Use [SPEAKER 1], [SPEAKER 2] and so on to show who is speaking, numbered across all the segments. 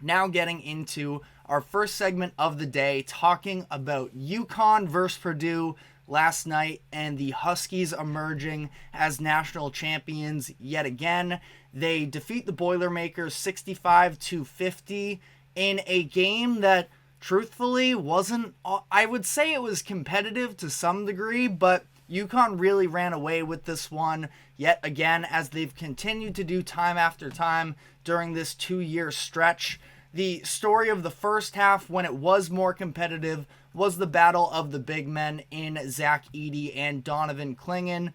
[SPEAKER 1] Now getting into our first segment of the day, talking about UConn versus Purdue last night and the Huskies emerging as national champions yet again. They defeat the Boilermakers 65-50 in a game that truthfully wasn't, I would say it was competitive to some degree, but UConn really ran away with this one yet again, as they've continued to do time after time during this 2-year stretch. The story of the first half, when it was more competitive, was the battle of the big men in Zach Edey and Donovan Clingan.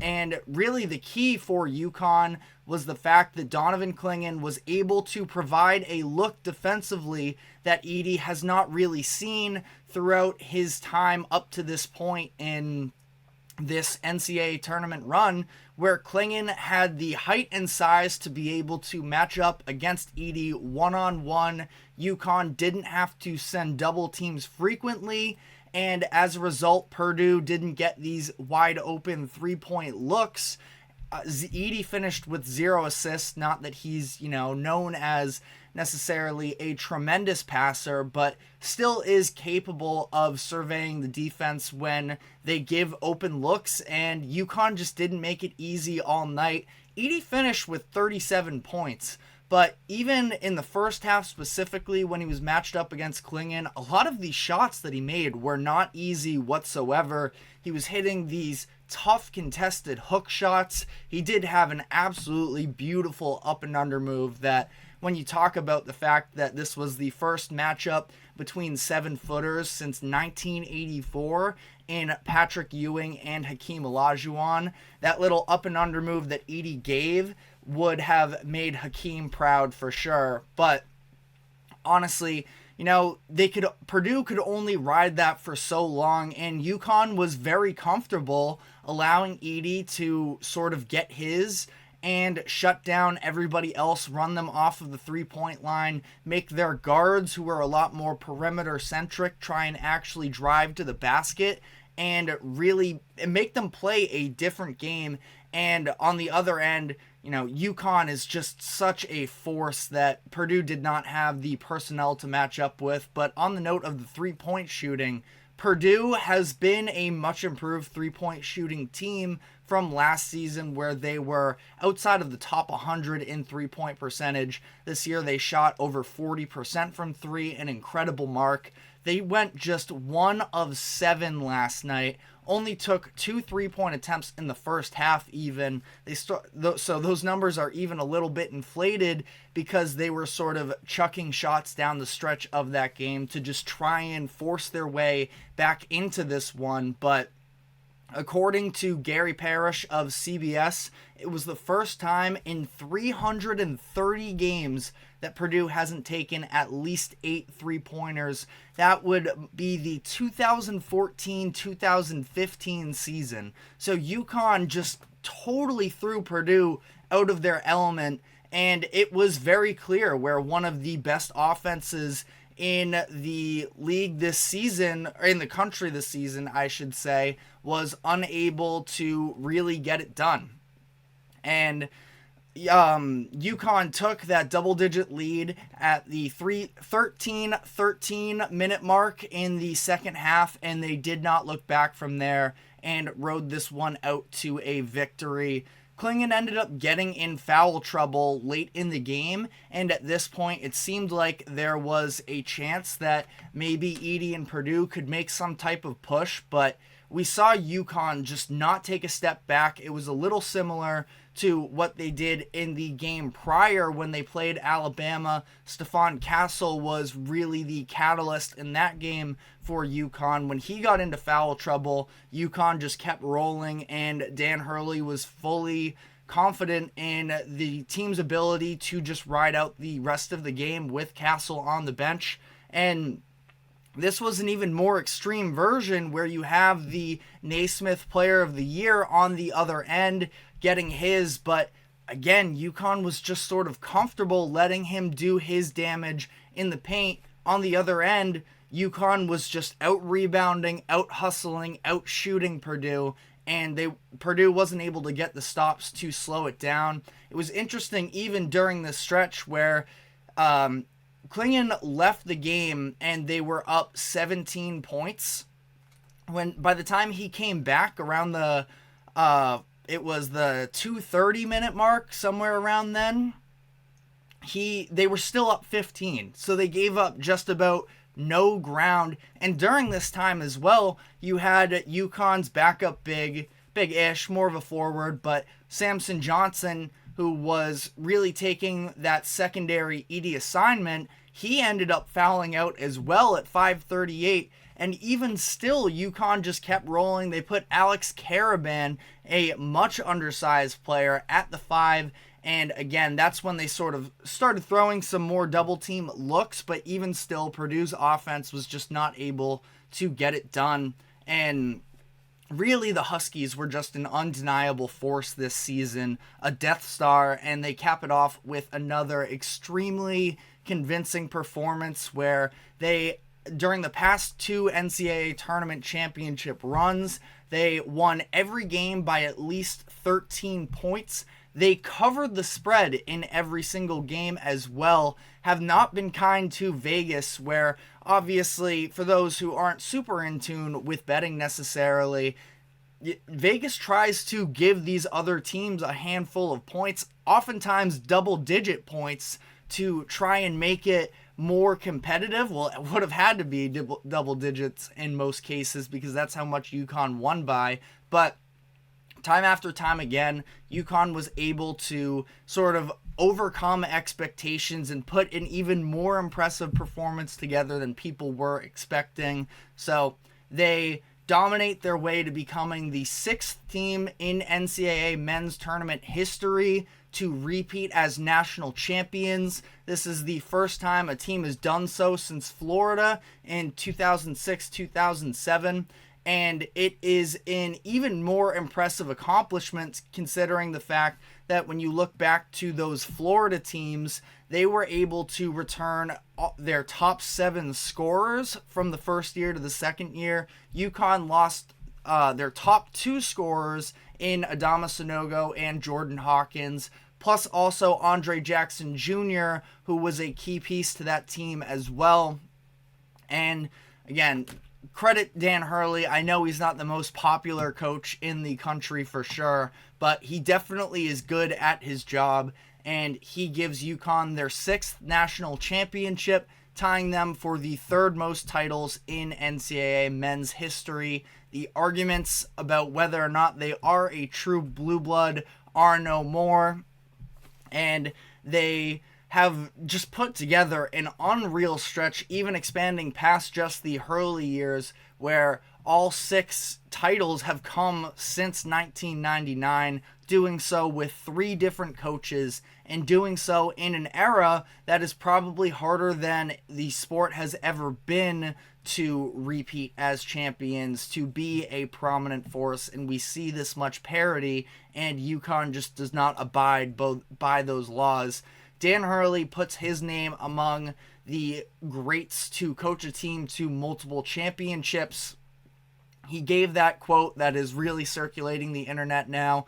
[SPEAKER 1] And really the key for UConn was the fact that Donovan Clingan was able to provide a look defensively that Edey has not really seen throughout his time up to this point in this NCAA tournament run, where Clingan had the height and size to be able to match up against Edey one-on-one. UConn didn't have to send double teams frequently, and as a result, Purdue didn't get these wide open three-point looks. Edey finished with 0 assists, not that he's, known as necessarily a tremendous passer, but still is capable of surveying the defense when they give open looks, and UConn just didn't make it easy all night. Edey finished with 37 points, but even in the first half specifically, when he was matched up against Clingan, a lot of these shots that he made were not easy whatsoever. He was hitting these tough contested hook shots. He did have an absolutely beautiful up and under move that, when you talk about the fact that this was the first matchup between 7-footers since 1984 in Patrick Ewing and Hakeem Olajuwon, that little up and under move that Edey gave would have made Hakeem proud for sure. But honestly, Purdue could only ride that for so long, and UConn was very comfortable allowing Edey to sort of get his and shut down everybody else, run them off of the three-point line, make their guards, who are a lot more perimeter-centric, try and actually drive to the basket, and really make them play a different game. And on the other end, UConn is just such a force that Purdue did not have the personnel to match up with. But on the note of the three-point shooting, Purdue has been a much improved three-point shooting team from last season, where they were outside of the top 100 in three-point percentage. This year they shot over 40% from three, an incredible mark. They went just 1 of 7 last night, only took 2 3-point attempts in the first half even. So those numbers are even a little bit inflated because they were sort of chucking shots down the stretch of that game to just try and force their way back into this one. But according to Gary Parrish of CBS, it was the first time in 330 games that Purdue hasn't taken at least 8 3-pointers. That would be the 2014-2015 season. So UConn just totally threw Purdue out of their element, and it was very clear where one of the best offenses in the league this season, or in the country this season, I should say, was unable to really get it done. And UConn took that double-digit lead at the 13 minute mark in the second half, and they did not look back from there and rode this one out to a victory. Clingan ended up getting in foul trouble late in the game, and at this point it seemed like there was a chance that maybe Edey and Purdue could make some type of push, but we saw UConn just not take a step back. It was a little similar to what they did in the game prior when they played Alabama. Stephon Castle was really the catalyst in that game for UConn. When he got into foul trouble, UConn just kept rolling, and Dan Hurley was fully confident in the team's ability to just ride out the rest of the game with Castle on the bench. And this was an even more extreme version where you have the Naismith Player of the Year on the other end getting his, but again, UConn was just sort of comfortable letting him do his damage in the paint. On the other end, UConn was just out-rebounding, out-hustling, out-shooting Purdue, and Purdue wasn't able to get the stops to slow it down. It was interesting even during this stretch where Klingon left the game and they were up 17 points. By the time he came back around the it was the 2:30 minute mark, somewhere around then, they were still up 15. So they gave up just about no ground. And during this time as well, you had UConn's backup big-ish, more of a forward, but Samson Johnson, who was really taking that secondary Edie assignment, he ended up fouling out as well at 5:38. And even still, UConn just kept rolling. They put Alex Caraban, a much undersized player, at the 5. And again, that's when they sort of started throwing some more double team looks. But even still, Purdue's offense was just not able to get it done. And really, the Huskies were just an undeniable force this season, a Death Star. And they cap it off with another extremely convincing performance where they, during the past 2 NCAA Tournament championship runs, they won every game by at least 13 points. They covered the spread in every single game as well, have not been kind to Vegas, where obviously, for those who aren't super in tune with betting necessarily, Vegas tries to give these other teams a handful of points, oftentimes double-digit points, to try and make it more competitive. Well, it would have had to be double digits in most cases because that's how much UConn won by. But time after time again, UConn was able to sort of overcome expectations and put an even more impressive performance together than people were expecting. So they dominate their way to becoming the 6th team in NCAA men's tournament history to repeat as national champions. This is the first time a team has done so since Florida in 2006-2007. And it is an even more impressive accomplishment considering the fact that when you look back to those Florida teams, they were able to return their top 7 scorers from the first year to the second year. UConn lost their top 2 scorers in Adama Sanogo and Jordan Hawkins, plus also Andre Jackson Jr., who was a key piece to that team as well. And again, credit Dan Hurley. I know he's not the most popular coach in the country for sure, but he definitely is good at his job, and he gives UConn their 6th national championship, tying them for the 3rd most titles in NCAA men's history. The arguments about whether or not they are a true blue blood are no more, and they have just put together an unreal stretch, even expanding past just the Hurley years, where all 6 titles have come since 1999, doing so with 3 different coaches, and doing so in an era that is probably harder than the sport has ever been to repeat as champions, to be a prominent force. And we see this much parity, and UConn just does not abide by those laws. Dan Hurley puts his name among the greats to coach a team to multiple championships. He gave that quote that is really circulating the internet now,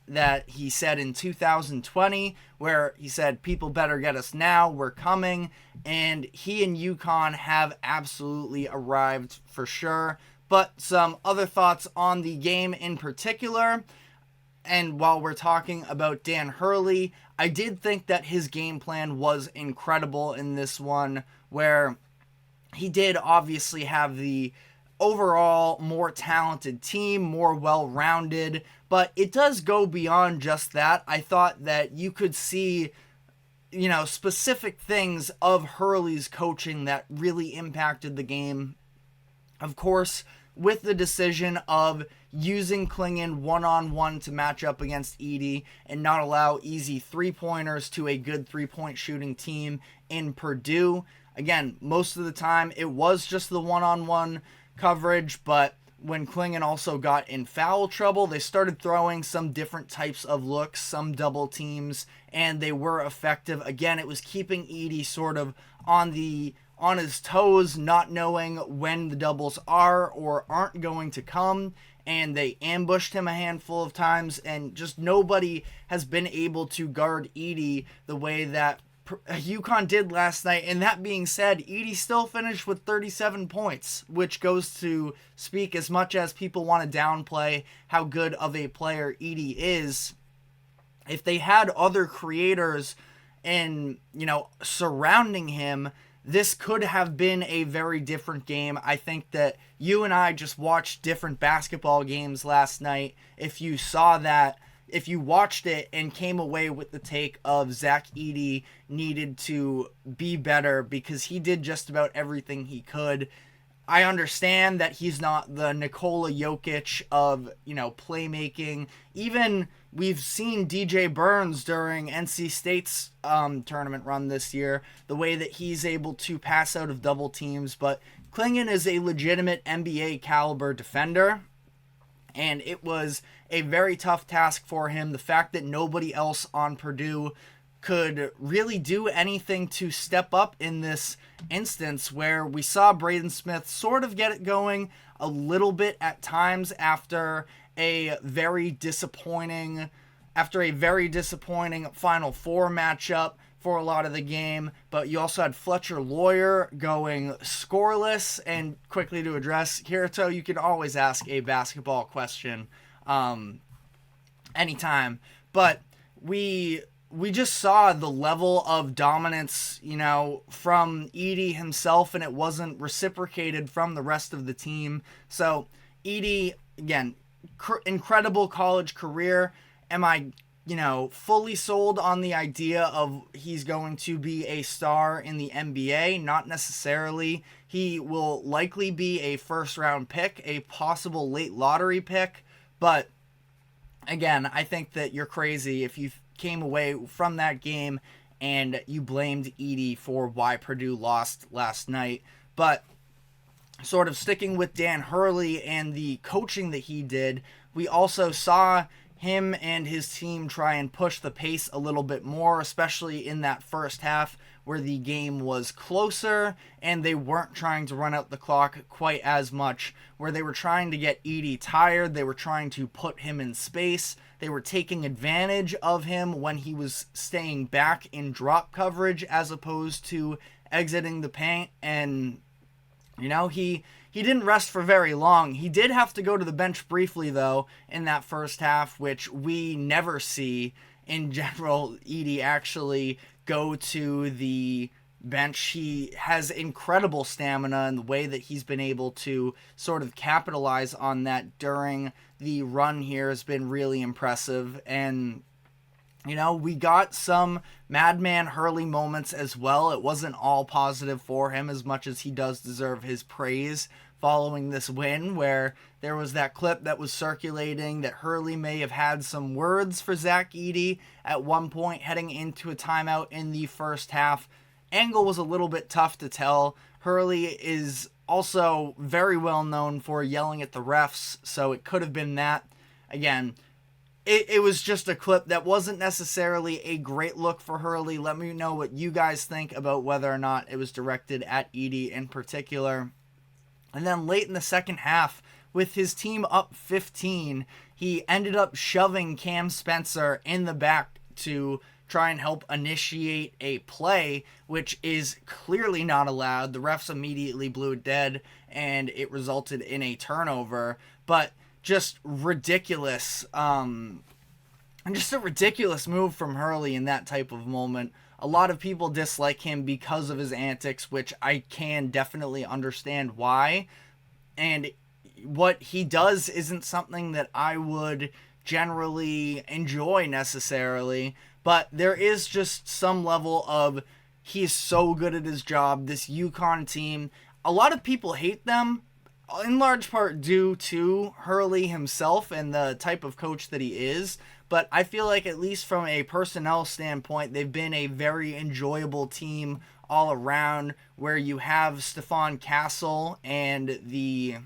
[SPEAKER 1] that he said in 2020, where he said, "People better get us now, we're coming." And he and UConn have absolutely arrived for sure. But some other thoughts on the game in particular. And while we're talking about Dan Hurley, I did think that his game plan was incredible in this one, where he did obviously have the overall more talented team, more well-rounded, but it does go beyond just that. I thought that you could see, specific things of Hurley's coaching that really impacted the game. Of course, with the decision of using Klingon one-on-one to match up against Edie and not allow easy 3-pointers to a good 3-point shooting team in Purdue. Again, most of the time it was just the one-on-one coverage, but when Klingon also got in foul trouble, they started throwing some different types of looks, some double teams, and they were effective. Again, it was keeping Edie sort of on his toes, not knowing when the doubles are or aren't going to come, and they ambushed him a handful of times, and just nobody has been able to guard Edie the way that UConn did last night. And that being said, Edey still finished with 37 points, which goes to speak, as much as people want to downplay how good of a player Edey is. If they had other creators and, surrounding him, this could have been a very different game. I think that you and I just watched different basketball games last night. If you saw that, if you watched it and came away with the take of Zach Edey needed to be better because he did just about everything he could. I understand that he's not the Nikola Jokic of, playmaking. Even we've seen DJ Burns during NC State's tournament run this year, the way that he's able to pass out of double teams. But Clingan is a legitimate NBA caliber defender, and it was a very tough task for him. The fact that nobody else on Purdue could really do anything to step up in this instance, where we saw Braden Smith sort of get it going a little bit at times after a very disappointing Final Four matchup for a lot of the game. But you also had Fletcher Lawyer going scoreless. And quickly to address, Kirito, you can always ask a basketball question anytime. But we just saw the level of dominance, from Edey himself, and it wasn't reciprocated from the rest of the team. So Edey, again, incredible college career. Am I, fully sold on the idea of he's going to be a star in the NBA? Not necessarily. He will likely be a first-round pick, a possible late lottery pick. But, again, I think that you're crazy if you came away from that game and you blamed Edey for why Purdue lost last night. But sort of sticking with Dan Hurley and the coaching that he did, we also saw him and his team try and push the pace a little bit more, especially in that first half where the game was closer and they weren't trying to run out the clock quite as much, where they were trying to get Edey tired. They were trying to put him in space. They were taking advantage of him when he was staying back in drop coverage as opposed to exiting the paint. And, he didn't rest for very long. He did have to go to the bench briefly, though, in that first half, which we never see in general Edey actually go to the bench. He has incredible stamina, and the way that he's been able to sort of capitalize on that during the run here has been really impressive. And we got some Madman Hurley moments as well. It wasn't all positive for him, as much as he does deserve his praise following this win, where there was that clip that was circulating that Hurley may have had some words for Zach Edey at one point heading into a timeout in the first half. Angle was a little bit tough to tell. Hurley is also very well known for yelling at the refs, so it could have been that. Again, it was just a clip that wasn't necessarily a great look for Hurley. Let me know what you guys think about whether or not it was directed at Edey in particular. And then late in the second half, with his team up 15, he ended up shoving Cam Spencer in the back to try and help initiate a play, which is clearly not allowed. The refs immediately blew it dead, and it resulted in a turnover. But just ridiculous. And just a ridiculous move from Hurley in that type of moment. A lot of people dislike him because of his antics, which I can definitely understand why. And what he does isn't something that I would generally enjoy necessarily. But there is just some level of, he's so good at his job. This UConn team, a lot of people hate them, in large part due to Hurley himself and the type of coach that he is. But I feel like, at least from a personnel standpoint, they've been a very enjoyable team all around, where you have Stephon Castle and the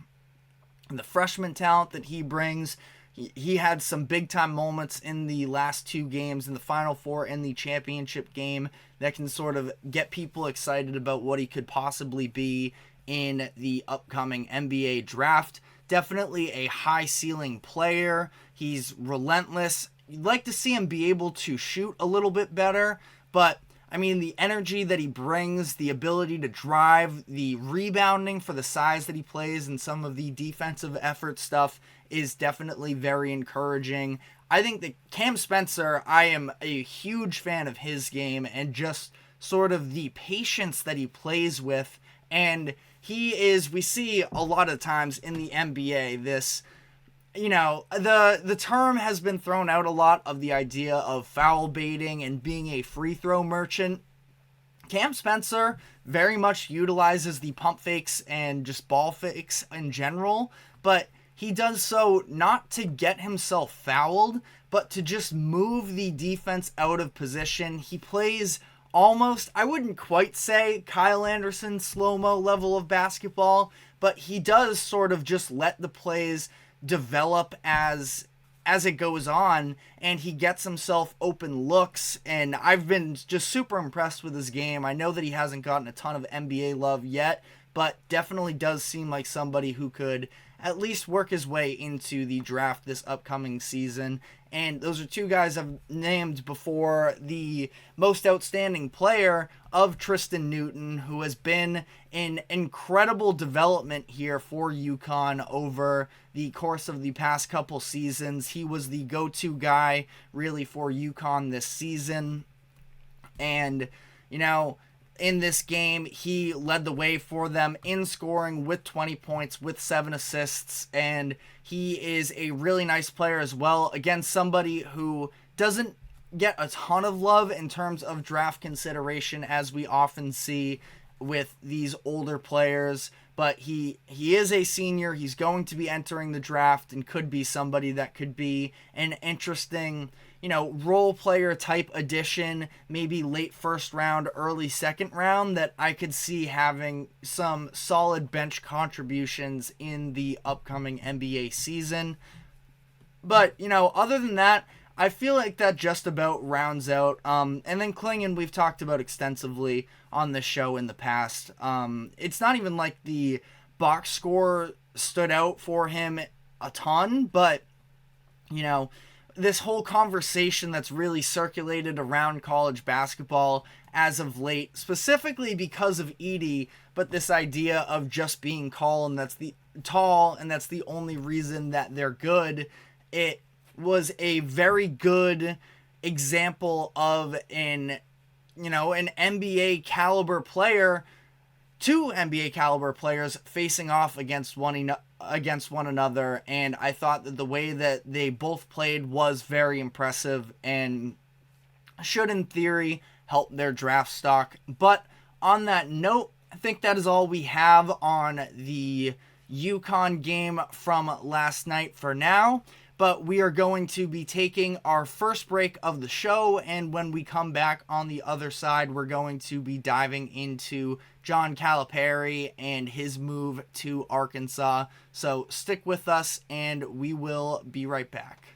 [SPEAKER 1] freshman talent that he brings. He had some big-time moments in the last two games, in the Final Four and the championship game, that can sort of get people excited about what he could possibly be in the upcoming NBA draft. Definitely a high-ceiling player. He's relentless. You'd like to see him be able to shoot a little bit better, but I mean, the energy that he brings, the ability to drive, the rebounding for the size that he plays, and some of the defensive effort stuff is definitely very encouraging. I think that Cam Spencer, I am a huge fan of his game and just sort of the patience that he plays with. And he is, we see a lot of times in the NBA, this, the term has been thrown out a lot of the idea of foul baiting and being a free throw merchant. Cam Spencer very much utilizes the pump fakes and just ball fakes in general, but he does so not to get himself fouled, but to just move the defense out of position. He plays almost, I wouldn't quite say Kyle Anderson slow-mo level of basketball, but he does sort of just let the plays develop as it goes on, and he gets himself open looks, and I've been just super impressed with his game. I know that he hasn't gotten a ton of NBA love yet, but definitely does seem like somebody who could at least work his way into the draft this upcoming season. And those are two guys I've named before the most outstanding player of Tristan Newton, who has been in incredible development here for UConn over the course of the past couple seasons. He was the go-to guy really for UConn this season. And, in this game, he led the way for them in scoring with 20 points, with 7 assists, and he is a really nice player as well. Again, somebody who doesn't get a ton of love in terms of draft consideration, as we often see with these older players, but he is a senior. He's going to be entering the draft and could be somebody that could be an interesting role player type addition, maybe late first round, early second round, that I could see having some solid bench contributions in the upcoming NBA season. But, other than that, I feel like that just about rounds out. And then Klingon, we've talked about extensively on this show in the past. It's not even like the box score stood out for him a ton, but, this whole conversation that's really circulated around college basketball as of late, specifically because of Edey, but this idea of just being tall and that's the only reason that they're good. It was a very good example of an NBA caliber player, two NBA caliber players facing off against one another, and I thought that the way that they both played was very impressive and should, in theory, help their draft stock. But on that note, I think that is all we have on the UConn game from last night for now. But we are going to be taking our first break of the show, and when we come back on the other side, we're going to be diving into John Calipari and his move to Arkansas. So stick with us, and we will be right back.